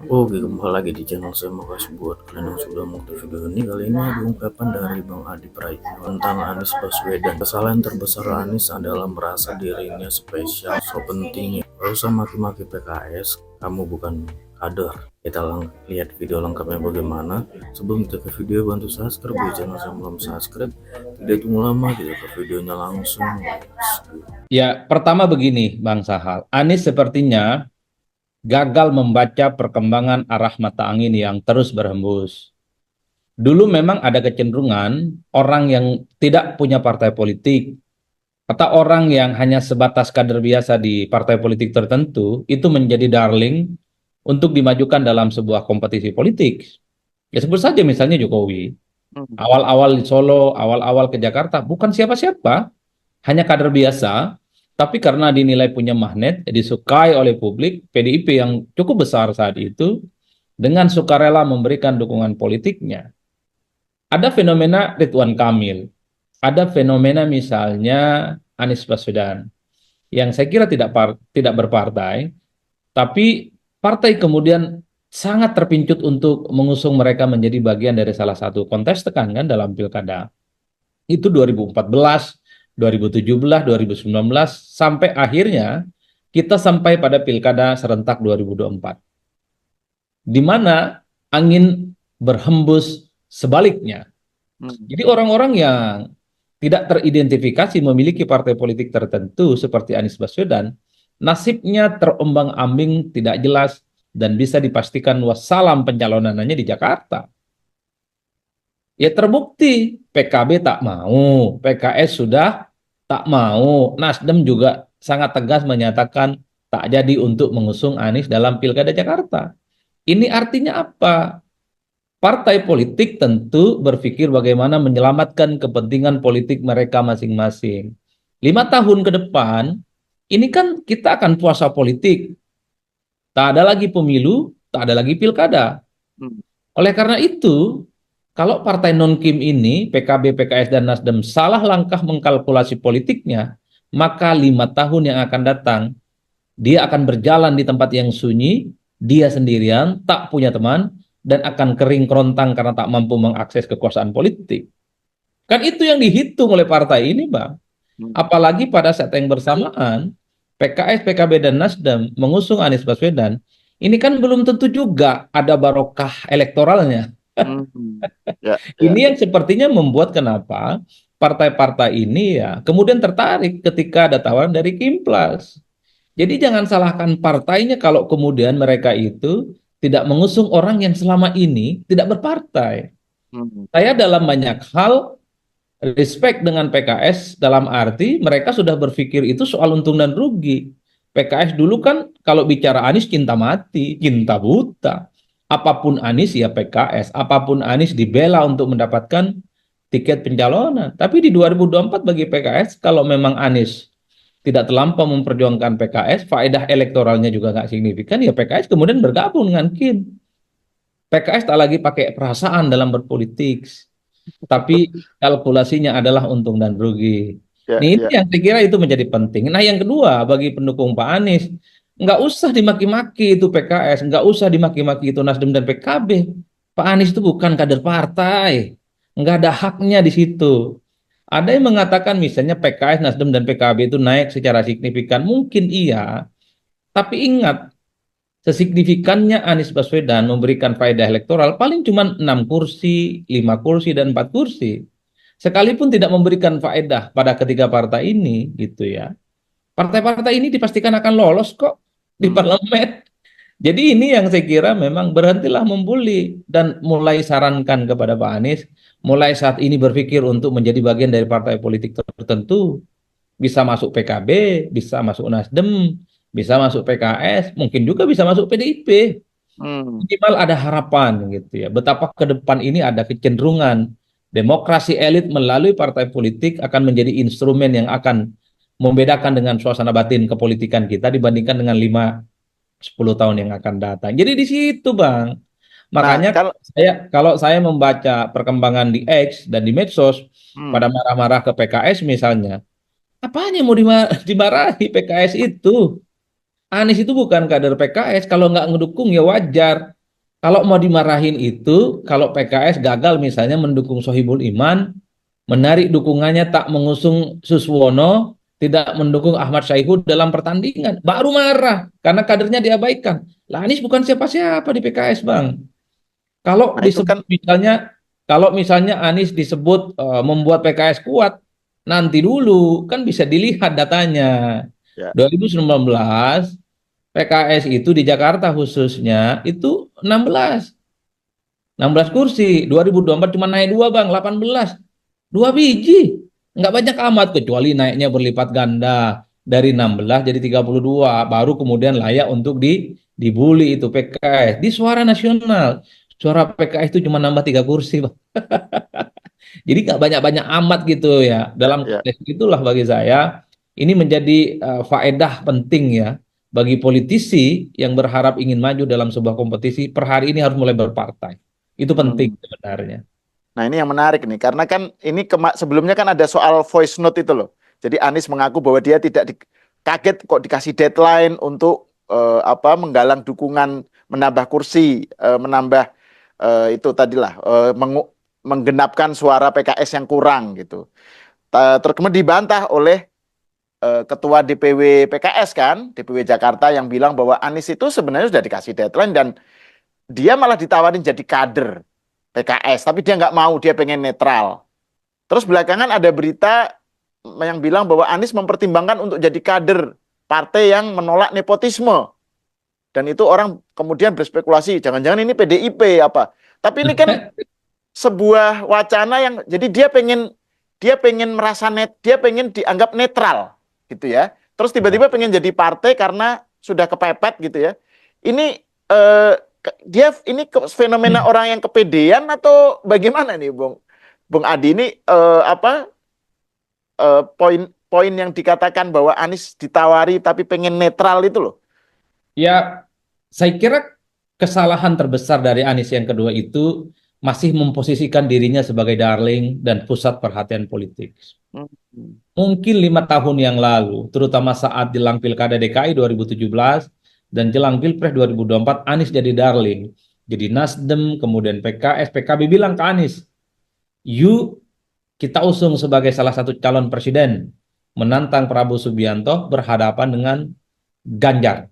Oke, kembali lagi di channel saya. Makasih buat kalian yang sudah mengikuti video ini. Kali ini ada ungkapan dari Bang Adi Praitno tentang Anies Baswedan. Kesalahan terbesar Anies adalah merasa dirinya spesial, so penting. Gak usah maki-maki PKS, kamu bukan kader. Kita lihat video lengkapnya bagaimana. Sebelum kita ke video, bantu subscribe di channel saya. Belum subscribe, tidak tunggu lama, kita ke videonya langsung. Ya, pertama begini, Bang Sahal. Anies sepertinya gagal membaca perkembangan arah mata angin yang terus berhembus. Dulu memang ada kecenderungan orang yang tidak punya partai politik atau orang yang hanya sebatas kader biasa di partai politik tertentu itu menjadi darling untuk dimajukan dalam sebuah kompetisi politik. Ya sebut saja misalnya Jokowi. Hmm. Awal-awal di Solo, awal-awal ke Jakarta, bukan siapa-siapa, hanya kader biasa, tapi karena dinilai punya magnet, disukai oleh publik, PDIP yang cukup besar saat itu, dengan sukarela memberikan dukungan politiknya. Ada fenomena Ridwan Kamil, ada fenomena misalnya Anies Baswedan, yang saya kira tidak berpartai, tapi partai kemudian sangat terpincut untuk mengusung mereka menjadi bagian dari salah satu kontestan kan dalam pilkada. Itu 2014, 2017, 2019, sampai akhirnya kita sampai pada pilkada serentak 2024. Di mana angin berhembus sebaliknya. Hmm. Jadi orang-orang yang tidak teridentifikasi memiliki partai politik tertentu seperti Anies Baswedan, nasibnya terombang-ambing, tidak jelas, dan bisa dipastikan wassalam pencalonannya di Jakarta. Ya terbukti PKB tak mau, PKS sudah tak mau, Nasdem juga sangat tegas menyatakan tak jadi untuk mengusung Anies dalam Pilkada Jakarta. Ini artinya apa? Partai politik tentu berpikir bagaimana menyelamatkan kepentingan politik mereka masing-masing. 5 tahun ke depan, ini kan kita akan puasa politik. Tak ada lagi pemilu, tak ada lagi pilkada. Hmm. Oleh karena itu, kalau partai non-Kim ini, PKB, PKS, dan Nasdem salah langkah mengkalkulasi politiknya, maka 5 tahun yang akan datang, dia akan berjalan di tempat yang sunyi, dia sendirian, tak punya teman, dan akan kering kerontang karena tak mampu mengakses kekuasaan politik. Kan itu yang dihitung oleh partai ini, Bang. Hmm. Apalagi pada saat yang bersamaan, PKS, PKB, dan Nasdem mengusung Anies Baswedan, ini kan belum tentu juga ada barokah elektoralnya. Hmm. Ya, ya. Ini yang sepertinya membuat kenapa partai-partai ini ya kemudian tertarik ketika ada tawaran dari Kimplas. Jadi jangan salahkan partainya kalau kemudian mereka itu tidak mengusung orang yang selama ini tidak berpartai. Hmm. Saya dalam banyak hal respect dengan PKS dalam arti mereka sudah berpikir itu soal untung dan rugi. PKS dulu kan kalau bicara Anies cinta mati, cinta buta. Apapun Anies ya PKS, apapun Anies dibela untuk mendapatkan tiket pencalonan. Tapi di 2024 bagi PKS kalau memang Anies tidak terlampau memperjuangkan PKS, faedah elektoralnya juga nggak signifikan, ya PKS kemudian bergabung dengan KIN. PKS tak lagi pakai perasaan dalam berpolitik, tapi kalkulasinya adalah untung dan rugi. Ya, Ini ya. yang saya kira itu menjadi penting. Nah, yang kedua bagi pendukung Pak Anies, nggak usah dimaki-maki itu PKS, nggak usah dimaki-maki itu Nasdem dan PKB. Pak Anies itu bukan kader partai, nggak ada haknya di situ. Ada yang mengatakan misalnya PKS, Nasdem, dan PKB itu naik secara signifikan. Mungkin iya, tapi ingat, sesignifikannya Anies Baswedan memberikan faedah elektoral paling cuma 6 kursi, 5 kursi, dan 4 kursi. Sekalipun tidak memberikan faedah pada ketiga partai ini, gitu ya. Partai-partai ini dipastikan akan lolos kok di Hmm. parlemen. Jadi ini yang saya kira memang berhentilah membuli dan mulai sarankan kepada Pak Anies, mulai saat ini berpikir untuk menjadi bagian dari partai politik tertentu, bisa masuk PKB, bisa masuk Nasdem, bisa masuk PKS, mungkin juga bisa masuk PDIP. Hmm. Minimal ada harapan gitu ya. Betapa ke depan ini ada kecenderungan demokrasi elit melalui partai politik akan menjadi instrumen yang akan membedakan dengan suasana batin kepolitikan kita dibandingkan dengan 5-10 tahun yang akan datang. Jadi di situ, Bang. Nah, Makanya kalau kalau saya membaca perkembangan di X dan di medsos hmm. pada marah-marah ke PKS misalnya, apanya mau dimarahi PKS itu? Anies itu bukan kader PKS, kalau nggak ngedukung ya wajar. Kalau mau dimarahin itu, kalau PKS gagal misalnya mendukung Sohibul Iman, menarik dukungannya tak mengusung Suswono, tidak mendukung Ahmad Saihu dalam pertandingan, baru marah karena kadernya diabaikan. Lah Anies bukan siapa-siapa di PKS, Bang. Kalau Nah itu kan disebut misalnya, kalau misalnya Anies disebut membuat PKS kuat, nanti dulu kan bisa dilihat datanya. ya 2019 PKS itu di Jakarta khususnya itu 16 kursi. 2024 cuma naik 2 Bang, 18. 2 biji. Nggak banyak amat kecuali naiknya berlipat ganda dari 16 jadi 32 baru kemudian layak untuk dibully itu PKS. Di suara nasional, suara PKS itu cuma nambah 3 kursi, Bang. Jadi nggak banyak-banyak amat gitu ya. ya Dalam ya. konteks itulah bagi saya ini menjadi faedah penting ya bagi politisi yang berharap ingin maju dalam sebuah kompetisi per hari ini harus mulai berpartai. Itu penting Hmm. sebenarnya. Nah ini yang menarik nih, karena kan ini sebelumnya kan ada soal voice note itu loh. Jadi Anies mengaku bahwa dia tidak kaget kok dikasih deadline untuk menggalang dukungan, menambah kursi, menambah itu tadilah menggenapkan suara PKS yang kurang gitu. Kemudian dibantah oleh Ketua DPW PKS kan, DPW Jakarta yang bilang bahwa Anies itu sebenarnya sudah dikasih deadline dan dia malah ditawarin jadi kader PKS, tapi dia nggak mau, dia pengen netral. Terus belakangan ada berita yang bilang bahwa Anies mempertimbangkan untuk jadi kader partai yang menolak nepotisme. Dan itu orang kemudian berspekulasi, jangan-jangan ini PDIP apa. Tapi ini kan sebuah wacana yang, jadi dia pengen merasa dia pengen dianggap netral gitu ya. Terus tiba-tiba pengen jadi partai karena sudah kepepet gitu ya. Ini dia ini fenomena orang yang kepedean atau bagaimana nih, Bung Adi ini poin yang dikatakan bahwa Anies ditawari tapi pengen netral itu loh. Ya, saya kira kesalahan terbesar dari Anies yang kedua itu masih memposisikan dirinya sebagai darling dan pusat perhatian politik. Hmm. Mungkin 5 tahun yang lalu, terutama saat jelang Pilkada DKI 2017 dan jelang Pilpres 2024, Anies jadi darling. Jadi Nasdem, kemudian PKS, PKB bilang ke Anies, "You kita usung sebagai salah satu calon presiden, menantang Prabowo Subianto berhadapan dengan Ganjar."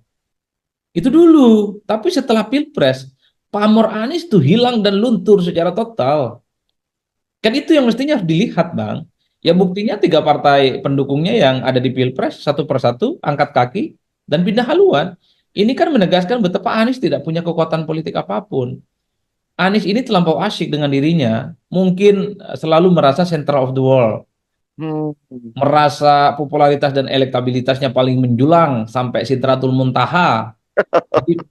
Itu dulu, tapi setelah Pilpres, pamor Anies tuh hilang dan luntur secara total. Kan itu yang mestinya harus dilihat, Bang. Ya buktinya 3 partai pendukungnya yang ada di Pilpres satu persatu angkat kaki dan pindah haluan. Ini kan menegaskan betapa Anies tidak punya kekuatan politik apapun. Anies ini terlampau asyik dengan dirinya, mungkin selalu merasa center of the world, Hmm. merasa popularitas dan elektabilitasnya paling menjulang sampai Sidratul Muntaha.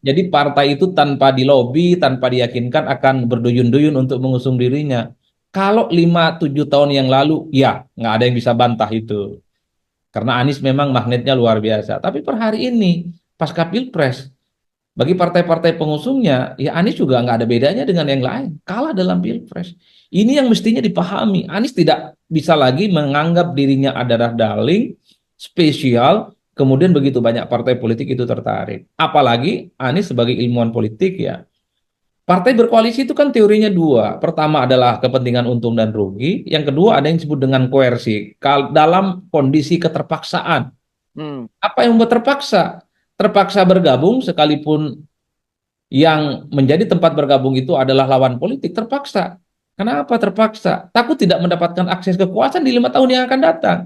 Jadi partai itu tanpa dilobi, tanpa diyakinkan akan berduyun-duyun untuk mengusung dirinya. Kalau 5-7 tahun yang lalu, ya nggak ada yang bisa bantah itu. Karena Anies memang magnetnya luar biasa. Tapi per hari ini, pasca Pilpres, bagi partai-partai pengusungnya, ya Anies juga nggak ada bedanya dengan yang lain. Kalah dalam Pilpres. Ini yang mestinya dipahami. Anies tidak bisa lagi menganggap dirinya adalah darling, spesial, kemudian begitu banyak partai politik itu tertarik. Apalagi Anies sebagai ilmuwan politik ya. Partai berkoalisi itu kan teorinya dua. Pertama adalah kepentingan untung dan rugi. Yang kedua ada yang disebut dengan koersi. Dalam kondisi keterpaksaan. Hmm. Apa yang membuat terpaksa? Terpaksa bergabung sekalipun yang menjadi tempat bergabung itu adalah lawan politik, terpaksa. Kenapa terpaksa? Takut tidak mendapatkan akses kekuasaan di 5 tahun yang akan datang.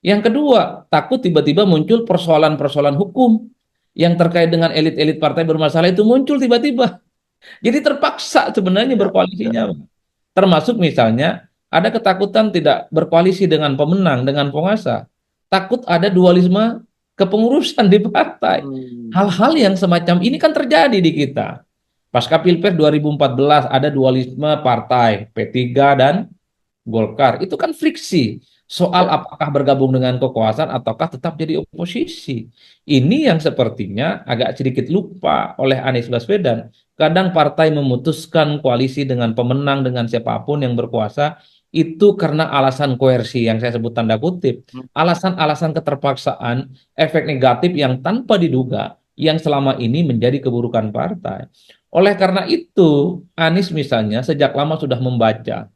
Yang kedua, takut tiba-tiba muncul persoalan-persoalan hukum yang terkait dengan elit-elit partai bermasalah itu muncul tiba-tiba. Jadi terpaksa sebenarnya Ya, ya. berkoalisinya. Termasuk misalnya ada ketakutan tidak berkoalisi dengan pemenang, dengan penguasa. Takut ada dualisme kepengurusan di partai. Hmm. Hal-hal yang semacam ini kan terjadi di kita. Pasca Pilpres 2014 ada dualisme partai P3 dan Golkar. Itu kan friksi soal Ya. apakah bergabung dengan kekuasaan ataukah tetap jadi oposisi. Ini yang sepertinya agak sedikit lupa oleh Anies Baswedan. Kadang partai memutuskan koalisi dengan pemenang dengan siapapun yang berkuasa itu karena alasan koersi yang saya sebut tanda kutip, alasan-alasan keterpaksaan, efek negatif yang tanpa diduga, yang selama ini menjadi keburukan partai. Oleh karena itu, Anies misalnya sejak lama sudah membaca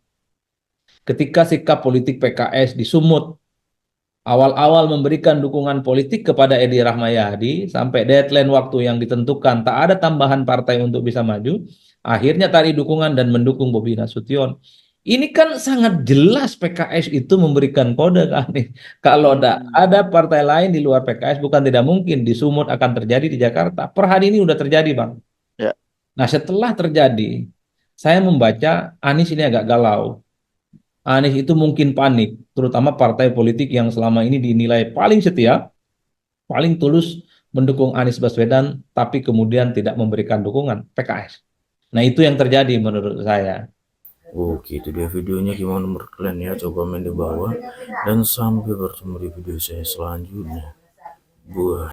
ketika sikap politik PKS di Sumut awal-awal memberikan dukungan politik kepada Edi Rahmayadi sampai deadline waktu yang ditentukan tak ada tambahan partai untuk bisa maju, akhirnya tarik dukungan dan mendukung Bobi Nasution. Ini kan sangat jelas PKS itu memberikan kode kan nih. Kalau ada partai lain di luar PKS bukan tidak mungkin di Sumut akan terjadi di Jakarta. Per hari ini udah terjadi, Bang. Ya. Nah, setelah terjadi, saya membaca Anies ini agak galau. Anies itu mungkin panik, terutama partai politik yang selama ini dinilai paling setia, paling tulus mendukung Anies Baswedan, tapi kemudian tidak memberikan dukungan PKS. Nah, itu yang terjadi menurut saya. Oke, itu dia videonya. Gimana menurut kalian ya? Coba main di bawah. Dan sampai bertemu di video saya selanjutnya. Buah.